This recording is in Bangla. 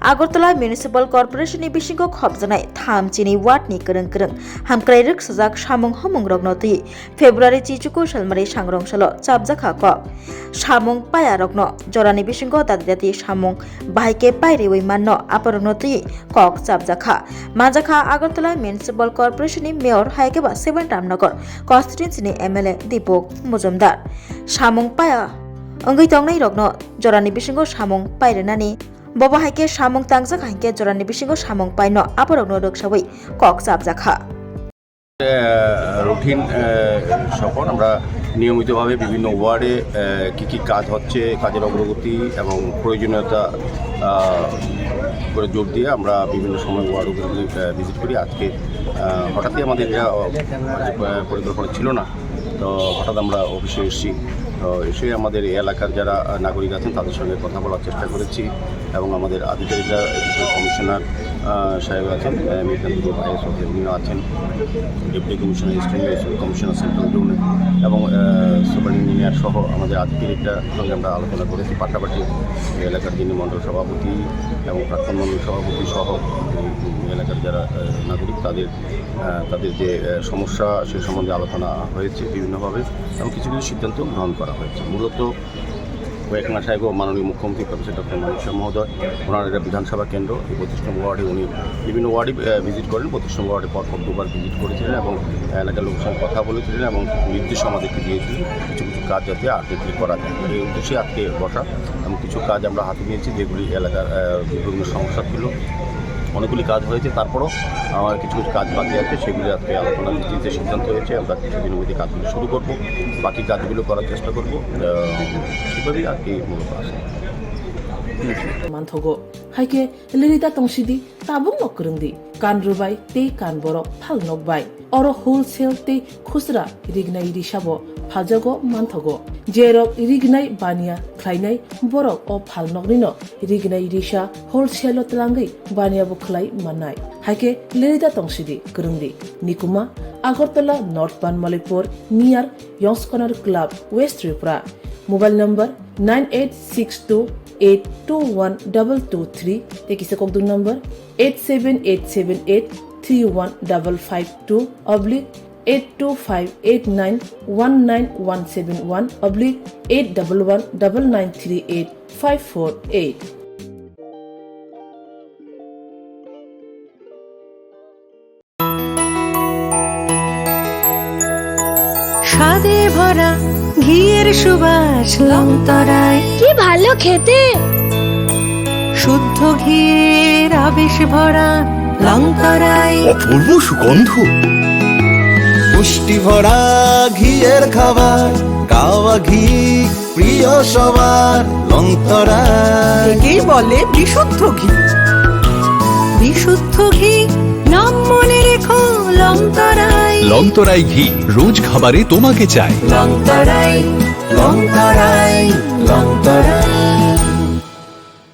Agartala Municipal Corporation ni bisingo khobjanai thamchini ward ni kereng hamkrairuk sajak samung hamung rognoti February chichuku salmari sangrong salo chapjakha ko samung paya rogno jorani bisingo dadati samung bahike pairewai manno aparonoti kok chapjakha majakha Agartala Municipal Corporation ni Mayor Haikeba 7 Ramnagar constituency ni MLA Dipok Mujumdar samung paya Anggai tongnai rogno jorani bisingo samung pairenani Bobo haike samung tangjak haike jorani bisingo samung paino aparogno roksawai kok chapjakha routine সফর আমরা নিয়মিতভাবে বিভিন্ন ওয়ার্ডে কি কাজ হচ্ছে কাজের অগ্রগতি এবং প্রয়োজনীয়তা করে জোর দিয়ে আমরা বিভিন্ন সময় ওয়ার্ডগুলি ভিজিট করি আজকে হঠাৎই আমাদের পরিকল্পনা ছিল না তো হঠাৎ আমরা অফিসে এসেছি তো এসে আমাদের এই এলাকার যারা নাগরিক আছেন তাদের সঙ্গে কথা বলার চেষ্টা করেছি এবং আমাদের আধিকারিকরা কমিশনার সাহেব আছেন মেকানিক্যাল আইএস অফিসার উনিও আছেন deputy commissioner eastern commissioner central জোনের এবং সুপার ইঞ্জিনিয়ার সহ আমাদের আধিকারিকরা সঙ্গে আমরা আলোচনা করেছি পাশাপাশি এলাকার যিনি মণ্ডল সভাপতি এবং প্রাক্তন মণ্ডল সভাপতি সহ এলাকার যারা নাগরিক তাদের যে সমস্যা সে সম্বন্ধে আলোচনা হয়েছে বিভিন্নভাবে এবং কিছু কিছু সিদ্ধান্ত গ্রহণ করা হয়েছে মূলত কয়েক মাস আগে মাননীয় মুখ্যমন্ত্রী প্রফেসর ডক্টর মানিক শাহ মহোদয় ওনার এটা বিধানসভা কেন্দ্র এই 25 নম্বর ওয়ার্ডে উনি বিভিন্ন ওয়ার্ডে ভিজিট করেন 25 নম্বর ওয়ার্ডে পরপর দুবার ভিজিট করেছিলেন এবং এলাকার লোকের সঙ্গে কথা বলেছিলেন এবং নির্দেশ আমাদেরকে দিয়েছিলেন কিছু কিছু কাজ যাতে আর্টিফিশিয়াল করা যায় এই উদ্দেশ্যে আজকে বসা এবং কিছু কাজ আমরা হাতে নিয়েছি যেগুলি এলাকার বিভিন্ন সমস্যা ছিল অনেকগুলি কাজ হয়েছে তারপরও আমার কিছু কিছু কাজ বাকি আছে সেগুলি আজকে আলোচনার ভিত্তিতে সিদ্ধান্ত হয়েছে আমরা কিছুদিনের মধ্যে কাজগুলো শুরু করব বাকি কাজগুলো করার চেষ্টা করব সেভাবেই আর কি মূলত আসে Manthogo haike lirita tongshidi tabung nokrungdi kan rubai te kan borok phal nokbai oro wholesale te khusra rignai risabo phajago manthogo jerok rignai bania khlainai borok o phal noknino rignai risa wholesale tlangai bania bo khlai manai haike lirita tongshidi krungdi nikuma Agartala North Banmalipur near Yongs Corner Club West Tripura mobile number 9862821223 te kise kokdu number 87875891171/811993854 স্বাদে ভরা ঘিয়ের সুবাস লংতরায় কি ভালো খেতে শুদ্ধ ঘিয়ের আবেশ ভরা লংতরায় অপূর্ব সুগন্ধ পুষ্টি ভরা ঘিয়ের খাবার গাওয়া ঘি প্রিয় সবার লংতরায় একেই বলে বিশুদ্ধ ঘি বিশুদ্ধ ঘি নাম মনে রেখো লংতরায় লংতরাই ঘি রোজ খাবারে তোমাকে চাই লংতরায় লংতরায় লংতরায়